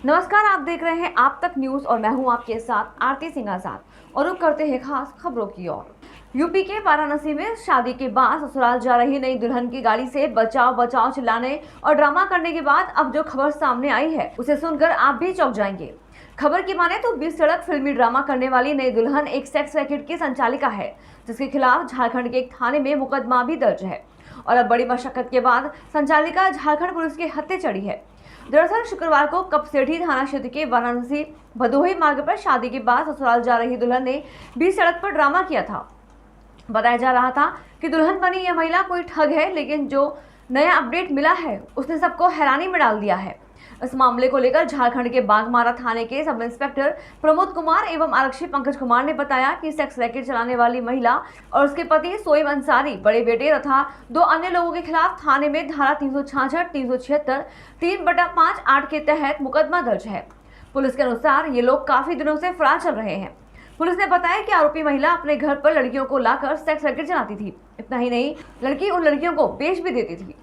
नमस्कार, आप देख रहे हैं आप तक न्यूज और मैं हूं आपके साथ आरती सिंह आजाद। और रुक करते हैं खास खबरों की ओर। यूपी के वाराणसी में शादी के बाद ससुराल जा रही नई दुल्हन की गाड़ी से बचाओ बचाओ चिल्लाने और ड्रामा करने के बाद अब जो खबर सामने आई है उसे सुनकर आप भी चौंक जाएंगे। खबर की माने तो बीच सड़क फिल्मी ड्रामा करने वाली नई दुल्हन एक सेक्स रैकेट की संचालिका है, जिसके खिलाफ झारखंड के एक थाने में मुकदमा भी दर्ज है। और अब बड़ी मशक्कत के बाद संचालिका झारखंड पुलिस के हत्थे चढ़ी है। दरअसल शुक्रवार को कपसेठी थाना क्षेत्र के वाराणसी भदोही मार्ग पर शादी के बाद ससुराल जा रही दुल्हन ने बीच सड़क पर ड्रामा किया था। बताया जा रहा था कि दुल्हन बनी यह महिला कोई ठग है, लेकिन जो नया अपडेट मिला है उसने सबको हैरानी में डाल दिया है। इस मामले को लेकर झारखंड के बागमारा थाने के सब इंस्पेक्टर प्रमोद कुमार एवं आरक्षी पंकज कुमार ने बताया कि सेक्स रैकेट चलाने वाली महिला और उसके पति सोएब अंसारी, बड़े बेटे तथा 2 अन्य लोगों के खिलाफ थाने में धारा 366, 376, 3/5 के तहत मुकदमा दर्ज है। पुलिस के अनुसार ये लोग काफी दिनों से फरार चल रहे हैं। पुलिस ने बताया कि आरोपी महिला अपने घर पर लड़कियों को लाकर सेक्स रैकेट चलाती थी। इतना ही नहीं, लड़की उन लड़कियों को बेच भी देती थी।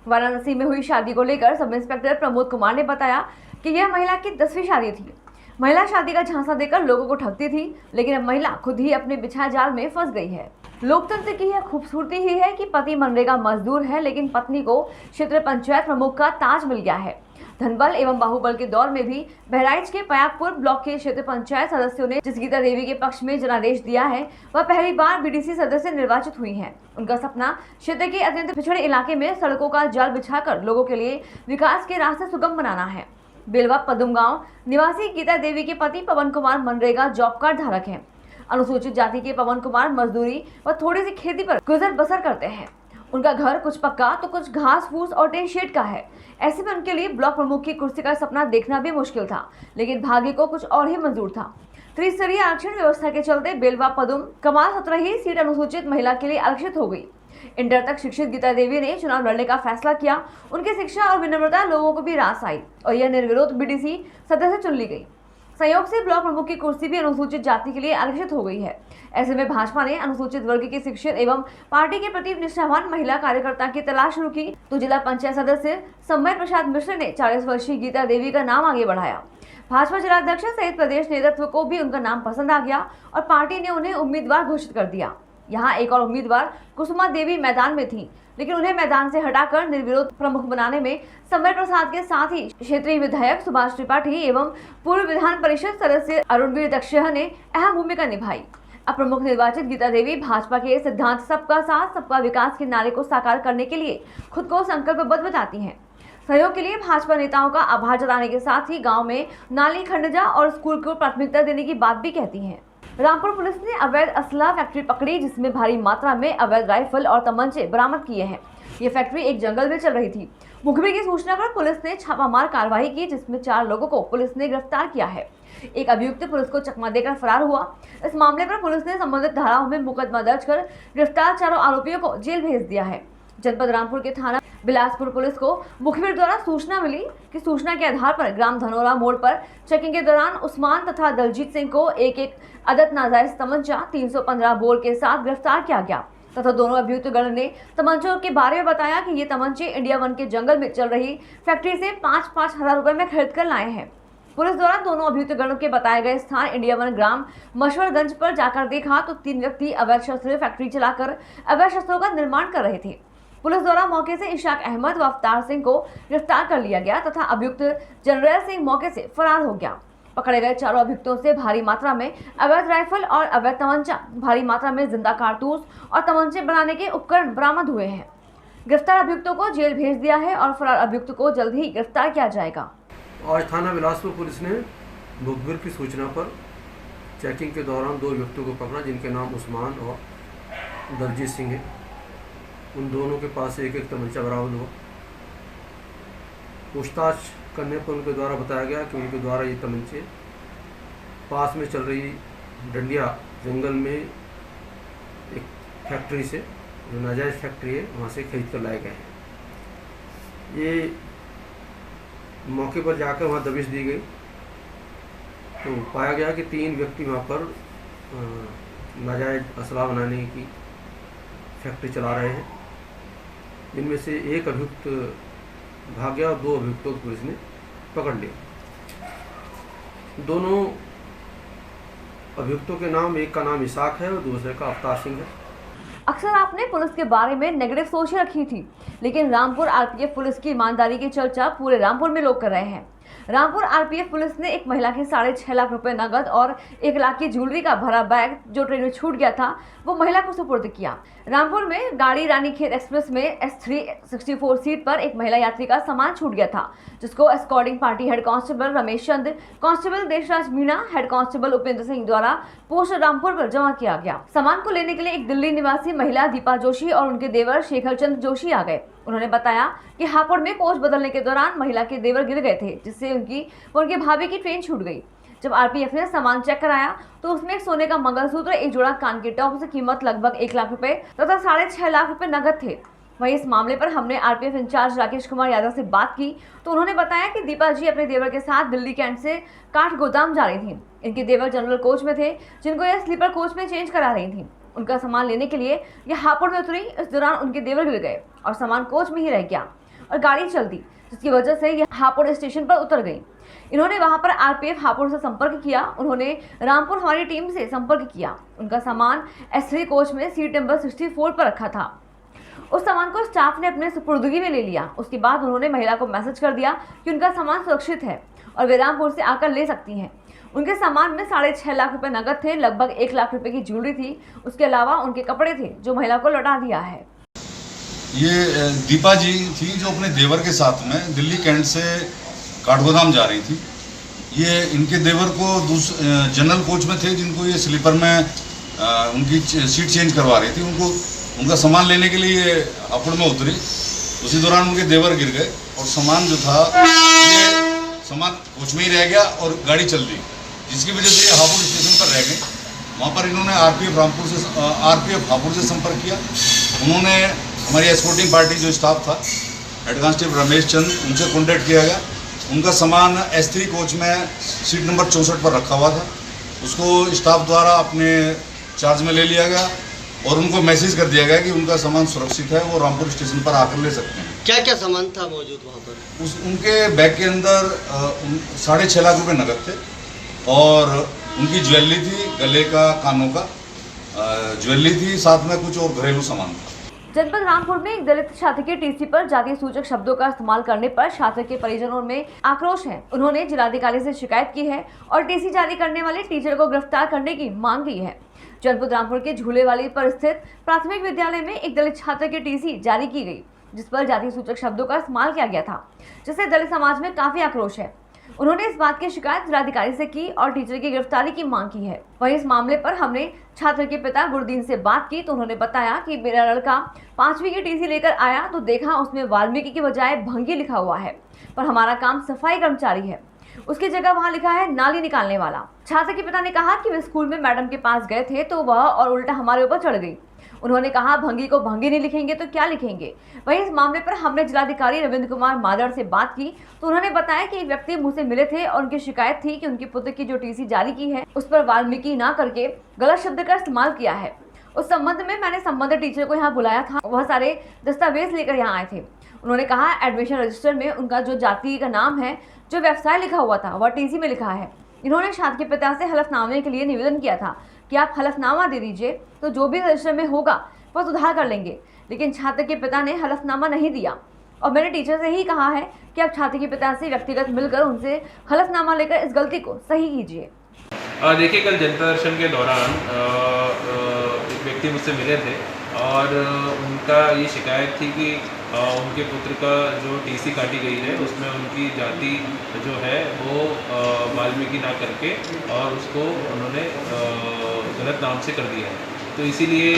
वाराणसी में हुई शादी को लेकर सब इंस्पेक्टर प्रमोद कुमार ने बताया कि यह महिला की 10वीं शादी थी। महिला शादी का झांसा देकर लोगों को ठगती थी, लेकिन अब महिला खुद ही अपने बिछाए जाल में फंस गई है। लोकतंत्र की यह खूबसूरती ही है कि पति मनरेगा मजदूर है, लेकिन पत्नी को क्षेत्र पंचायत प्रमुख का ताज मिल गया है। धनबल एवं बाहुबल के दौर में भी बहराइच के पयागपुर ब्लॉक के क्षेत्र पंचायत सदस्यों ने जिस गीता देवी के पक्ष में जनादेश दिया है, वह पहली बार बीडीसी सदस्य निर्वाचित हुई हैं। उनका सपना क्षेत्र के अत्यंत पिछड़े इलाके में सड़कों का जाल बिछाकर लोगों के लिए विकास के रास्ते सुगम बनाना है। बेलवा पदुम गाँव निवासी गीता देवी के पति पवन कुमार मनरेगा जॉब कार्ड धारक है। अनुसूचित जाति के पवन कुमार मजदूरी व थोड़ी सी खेती पर गुजर बसर करते हैं। उनका घर कुछ पक्का तो कुछ घास फूस और टेन शेड का है। ऐसे में उनके लिए ब्लॉक प्रमुख की कुर्सी का सपना देखना भी मुश्किल था, लेकिन भाग्य को कुछ और ही मंजूर था। त्रिस्तरीय आरक्षण व्यवस्था के चलते बेलवा पदुम कमाल 17 सीट अनुसूचित महिला के लिए आरक्षित हो गई। इंटर तक शिक्षित गीता देवी ने चुनाव लड़ने का फैसला किया। उनकी शिक्षा और विनम्रता लोगों को भी रास आई और यह निर्विरोध बीडीसी सदस्य चुन ली गई। संयोग से ब्लॉक प्रमुख की कुर्सी भी अनुसूचित जाति के लिए आरक्षित हो गई है। ऐसे में भाजपा ने अनुसूचित वर्ग की शिक्षित एवं पार्टी के प्रति निष्ठावान महिला कार्यकर्ता की तलाश शुरू की, तो जिला पंचायत सदस्य समय प्रसाद मिश्र ने 40 वर्षीय गीता देवी का नाम आगे बढ़ाया। भाजपा जिलाध्यक्ष सहित प्रदेश नेतृत्व को भी उनका नाम पसंद आ गया और पार्टी ने उन्हें उम्मीदवार घोषित कर दिया। यहाँ एक और उम्मीदवार कुसुमा देवी मैदान में थी, लेकिन उन्हें मैदान से हटाकर निर्विरोध प्रमुख बनाने में समय प्रसाद के साथ ही क्षेत्रीय विधायक सुभाष त्रिपाठी एवं पूर्व विधान परिषद सदस्य अरुणवीर दक्षिया ने अहम भूमिका निभाई। अब प्रमुख निर्वाचित गीता देवी भाजपा के सिद्धांत सबका साथ सबका विकास के नारे को साकार करने के लिए खुद को संकल्पबद्ध बताती हैं। सहयोग के लिए भाजपा नेताओं का आभार जताने के साथ ही गाँव में नाली खंडजा और स्कूल को प्राथमिकता देने की बात भी कहती है। रामपुर पुलिस ने अवैध असला फैक्ट्री पकड़ी, जिसमें भारी मात्रा में अवैध राइफल और तमंचे बरामद किए हैं। ये फैक्ट्री एक जंगल में चल रही थी। मुखबिर की सूचना पर पुलिस ने छापामार कार्रवाई की, जिसमें 4 लोगों को पुलिस ने गिरफ्तार किया है। एक अभियुक्त पुलिस को चकमा देकर फरार हुआ। इस मामले पर पुलिस ने संबंधित धाराओं में मुकदमा दर्ज कर गिरफ्तार 4 आरोपियों को जेल भेज दिया है। जनपद रामपुर के थाना बिलासपुर पुलिस को मुखबिर द्वारा सूचना मिली कि सूचना के आधार पर ग्राम धनोरा मोड़ पर चेकिंग के दौरान उस्मान तथा दलजीत सिंह को एक अदद नाजायज तमंचा 315 बोर के साथ गिरफ्तार किया गया तथा दोनों अभियुक्त गण ने तमंचों के बारे में बताया कि ये तमंचे इंडिया वन के जंगल में चल रही फैक्ट्री से 5-5 हजार रुपए में खरीद कर लाए हैं। पुलिस द्वारा दोनों अभियुक्त गणों के बताए गए स्थान इंडिया वन ग्राम मशवरगंज पर जाकर देखा तो 3 व्यक्ति अवैध शस्त्र फैक्ट्री चलाकर अवैध शस्त्रों का निर्माण कर रहे थे। पुलिस द्वारा मौके से इशाक अहमद व अवतार सिंह को गिरफ्तार कर लिया गया तथा अभियुक्त जनरल सिंह मौके से फरार हो गया। पकड़े गए 4 अभियुक्तों से भारी मात्रा में अवैध राइफल और अवैध तमंचा, भारी मात्रा में जिंदा कारतूस और तमंचे बनाने के उपकरण बरामद हुए हैं। गिरफ्तार अभियुक्तों को जेल भेज दिया है और फरार अभियुक्त को जल्द ही गिरफ्तार किया जाएगा। आज थाना बिलासपुर पुलिस ने मुखबिर की सूचना पर चेकिंग के दौरान 2 व्यक्तियों को पकड़ा, जिनके नाम उस्मान और दलजीत सिंह है। उन दोनों के पास एक तमंचा बरामद हुआ। पूछताछ करने पर उनके द्वारा बताया गया कि उनके द्वारा ये तमंचे पास में चल रही डंडिया जंगल में एक फैक्ट्री से, जो नाजायज़ फैक्ट्री है, वहाँ से खरीद कर लाए गए हैं। ये मौके पर जाकर वहाँ दबिश दी गई तो पाया गया कि 3 व्यक्ति वहाँ पर नाजायज़ असला बनाने की फैक्ट्री चला रहे हैं। इनमें से एक अभियुक्त भाग गया और 2 अभियुक्तों को पुलिस ने पकड़ लिया। दोनों अभियुक्तों के नाम, एक का नाम इसाक है और दूसरे का अवतार सिंह है। अक्सर आपने पुलिस के बारे में नेगेटिव सोच ही रखी थी, लेकिन रामपुर आरपीएफ पुलिस की ईमानदारी की चर्चा पूरे रामपुर में लोग कर रहे हैं। रामपुर आरपीएफ पुलिस ने एक महिला के 6.5 लाख रुपए नगद और 1 लाख की ज्वेलरी का भरा बैग जो ट्रेन में छूट गया था, वो महिला को सुपुर्द किया। रामपुर में गाड़ी रानीखेत एक्सप्रेस में S364 सीट पर एक महिला यात्री का सामान छूट गया था, जिसको escorting party head constable Ramesh Chand, constable Deshraj Meena, head constable Upendra Singh द्वारा पोस्ट रामपुर पर जमा किया गया। सामान को लेने के लिए एक दिल्ली निवासी महिला दीपा जोशी और उनके देवर शेखर चंद जोशी आ गए। उन्होंने बताया कि हापुड़ में पोस्ट बदलने के दौरान महिला के देवर गिर गए थे, जिससे उनकी भाभी की ट्रेन छूट गई। जब आरपीएफ ने सामान चेक कराया तो उसमें एक सोने का मंगलसूत्र, एक जोड़ा कान के टॉप से कीमत लगभग 1 लाख रुपए तथा 6.5 लाख रुपए नगद थे। वहीं इस मामले पर हमने आरपीएफ इंचार्ज राकेश कुमार यादव से बात की तो उन्होंने बताया कि दीपा जी अपने देवर के साथ दिल्ली कैंट से काठ गोदाम जा रही थी। इनके देवर जनरल कोच में थे, जिनको यह स्लीपर कोच में चेंज करा रही थी। उनका सामान लेने के लिए यह हापुड़ में उतरी। इस दौरान उनके देवर गिर गए और सामान कोच में ही रह गया और गाड़ी चल दी, जिसकी वजह से यह हापुड़ स्टेशन पर उतर गई। इन्होंने वहां पर आरपीएफ हापुड़ से संपर्क किया। उन्होंने रामपुर हमारी टीम से संपर्क किया। उनका सामान S3 कोच में सीट नंबर 64 पर रखा था। उस सामान को स्टाफ ने अपने सुपुर्दगी में ले लिया। उसके बाद उन्होंने महिला को मैसेज कर दिया कि उनका सामान सुरक्षित है और वे रामपुर से आकर ले सकती हैं। उनके सामान में 6.5 लाख रुपए नगद थे, लगभग 1 लाख रुपए की ज्वेलरी थी। उसके अलावा उनके कपड़े थे जो महिला को लौटा दिया है। ये दीपा जी थी जो अपने देवर के साथ में दिल्ली कैंट से काठगोदाम जा रही थी। ये इनके देवर को जनरल कोच में थे, जिनको ये स्लीपर में उनकी सीट चेंज करवा रही थी। उनका सामान लेने के लिए हापुड़ में उतरी। उसी दौरान उनके देवर गिर गए और सामान जो था ये सामान कोच में ही रह गया और गाड़ी चल दी, जिसकी वजह से ये हापुड़ स्टेशन पर रह गए। वहाँ पर इन्होंने आरपीएफ हापुड़ से संपर्क किया। उन्होंने हमारी एस्कॉर्टिंग पार्टी जो स्टाफ था, हेड कांस्टेबल रमेश चंद, उनसे कॉन्टैक्ट किया गया। उनका सामान S3 कोच में सीट नंबर 64 पर रखा हुआ था। उसको स्टाफ द्वारा अपने चार्ज में ले लिया गया और उनको मैसेज कर दिया गया कि उनका सामान सुरक्षित है, वो रामपुर स्टेशन पर आकर ले सकते हैं। क्या क्या सामान था मौजूद वहाँ पर? उनके बैग के अंदर 6.5 लाख रुपए नगद थे और उनकी ज्वेलरी थी, गले का, कानों का ज्वेलरी थी, साथ में कुछ और घरेलू सामान था। जनपद रामपुर में एक दलित छात्र के टीसी पर जातीय सूचक शब्दों का इस्तेमाल करने पर छात्र के परिजनों में आक्रोश है। उन्होंने जिलाधिकारी से शिकायत की है और टीसी जारी करने वाले टीचर को गिरफ्तार करने की मांग की है। जनपद रामपुर के झूलेवाली पर स्थित प्राथमिक विद्यालय में एक दलित छात्र के टीसी जारी की गई, जिस पर जातीय सूचक शब्दों का इस्तेमाल किया गया था, जिससे दलित समाज में काफी आक्रोश है। उन्होंने इस बात की शिकायत जिलाधिकारी से की और टीचर की गिरफ्तारी की मांग की है। वहीं इस मामले पर हमने छात्र के पिता गुरदीन से बात की तो उन्होंने बताया कि मेरा लड़का 5वीं की टीसी लेकर आया तो देखा उसमें वाल्मीकि की बजाय भंगी लिखा हुआ है, पर हमारा काम सफाई कर्मचारी है, उसकी जगह वहाँ लिखा है नाली निकालने वाला। छात्र के पिता ने कहा कि वे स्कूल में मैडम के पास गए थे तो वह और उल्टा हमारे ऊपर चढ़ गई। उन्होंने कहा भंगी को भंगी नहीं लिखेंगे तो क्या लिखेंगे। वहीं इस मामले पर हमने जिलाधिकारी रविंद्र कुमार मादड़ से बात की तो उन्होंने बताया कि एक व्यक्ति मुझसे मिले थे और उनकी शिकायत थी कि उनके पुत्र की जो टीसी जारी की है उस पर वाल्मीकि ना करके गलत शब्द का इस्तेमाल किया है। उस संबंध में मैंने संबंधित टीचर को यहाँ बुलाया था, वह सारे दस्तावेज लेकर यहाँ आए थे। उन्होंने कहा एडमिशन रजिस्टर में उनका जो जाति का नाम है, जो व्यवसाय लिखा हुआ था, वह टीसी में लिखा है। इन्होंने छात्र के पिता से हलफनामे के लिए निवेदन किया था कि आप हलफनामा दे दीजिए तो जो भी रजिस्टर में होगा वह सुधार कर लेंगे, लेकिन छात्र के पिता ने हलफनामा नहीं दिया और मैंने टीचर से ही कहा है कि आप छात्र के पिता से व्यक्तिगत मिलकर उनसे हलफनामा लेकर इस गलती को सही कीजिए। देखिए, कल जनता दर्शन के दौरान एक व्यक्ति मुझसे मिले थे और उनका ये शिकायत थी कि उनके पुत्र का जो टीसी काटी गई है उसमें उनकी जाति जो है वो वाल्मीकि ना करके और उसको उन्होंने गलत नाम से कर दिया है। तो इसीलिए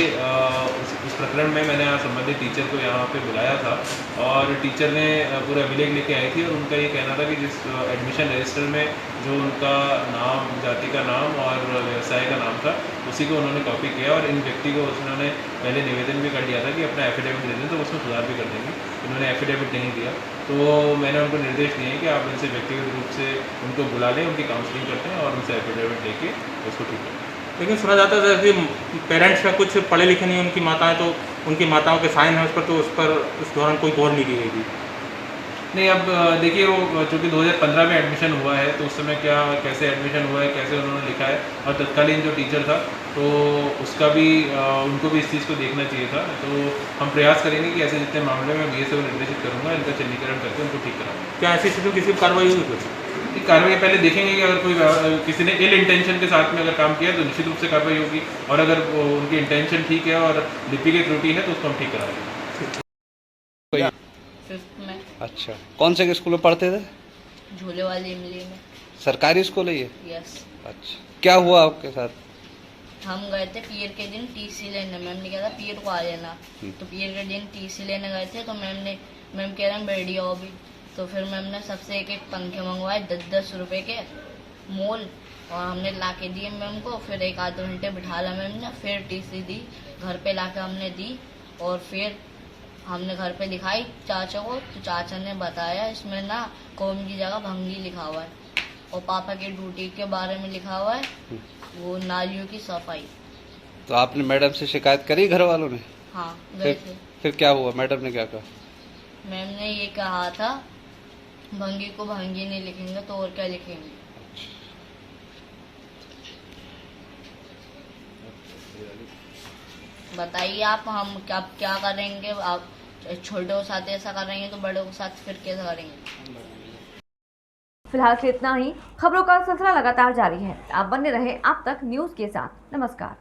उस प्रकरण में मैंने संबंधित टीचर को यहाँ पे बुलाया था और टीचर ने पूरा अभिलेख लेके आई थी और उनका ये कहना था कि जिस एडमिशन रजिस्टर में जो उनका नाम, जाति का नाम और व्यवसाय का नाम था, उसी को उन्होंने कॉपी किया और इन व्यक्ति को उन्होंने पहले निवेदन भी कर दिया था कि अपना एफिडेविट दे दें तो उसमें सुधार भी कर देंगे। इन्होंने एफिडेविट नहीं दिया तो मैंने उनको निर्देश दिए कि आप इनसे व्यक्तिगत रूप से उनको बुला लें, उनकी काउंसलिंग करते हैं और उनसे एफिडेविट देके उसको ठीक करें। लेकिन सुना जाता है जैसे पेरेंट्स का कुछ पढ़े लिखे नहीं, उनकी माताएं तो उनकी माताओं के साइन है उस पर, तो उस पर उस दौरान कोई गौर नहीं की गई थी। नहीं, अब देखिए वो चूँकि 2015 में एडमिशन हुआ है तो उस समय क्या कैसे एडमिशन हुआ है, कैसे उन्होंने लिखा है, और तत्कालीन जो टीचर था तो उसका भी उनको भी इस चीज़ को देखना चाहिए था। तो हम प्रयास करेंगे कि ऐसे जितने मामले में BSO निर्देशित करूँगा, इनका चिन्हीकरण करके उनको ठीक कराऊँगा। क्या ऐसी स्थिति में किसी पर कार्रवाई होगी कुछ? ये कार्रवाई पहले देखेंगे कि अगर कोई किसी ने इल इंटेंशन के साथ में अगर काम किया है तो निश्चित रूप से कार्रवाई होगी, और अगर उनकी इंटेंशन ठीक है और लिपि की त्रुटि है तो उसको हम ठीक कराएंगे। फिफ्थ में। अच्छा, कौन से स्कूल में पढ़ते थे? झूले वाली इमली में। सरकारी स्कूल है ये? यस। अच्छा, क्या हुआ आपके साथ? हम गए थे पीर के दिन टीसी लेने। मैम ने कहा था पीर को आ जाना, तो पीर के दिन टीसी लेने गए थे तो मैम कह रहे हैं बैठ जाओ अभी। तो फिर मैम ने सबसे एक पंखे मंगवाए 10-10 रुपए के मोल, और हमने ला के दिए मैम को। फिर एक आध घंटे बिठाला मैम ने, फिर टीसी दी, घर पे ला के हमने दी, और फिर हमने घर पे दिखाई चाचा को, तो चाचा ने बताया इसमें ना कौम की जगह भंगी लिखा हुआ है, और पापा की ड्यूटी के बारे में लिखा हुआ है, वो नालियों की सफाई। तो आपने मैडम से शिकायत करी घर वालों ने? हाँ, गए थे। फिर क्या हुआ? मैडम ने क्या कहा? मैम ने ये कहा था भंगी को भंगी नहीं लिखेंगे तो और क्या लिखेंगे। बताइए आप, हम क्या करेंगे? आप छोटों के साथ ऐसा करेंगे तो बड़ों के साथ फिर कैसा करेंगे? फिलहाल के इतना ही। खबरों का सिलसिला लगातार जारी है। आप बने रहे आप तक न्यूज के साथ। नमस्कार।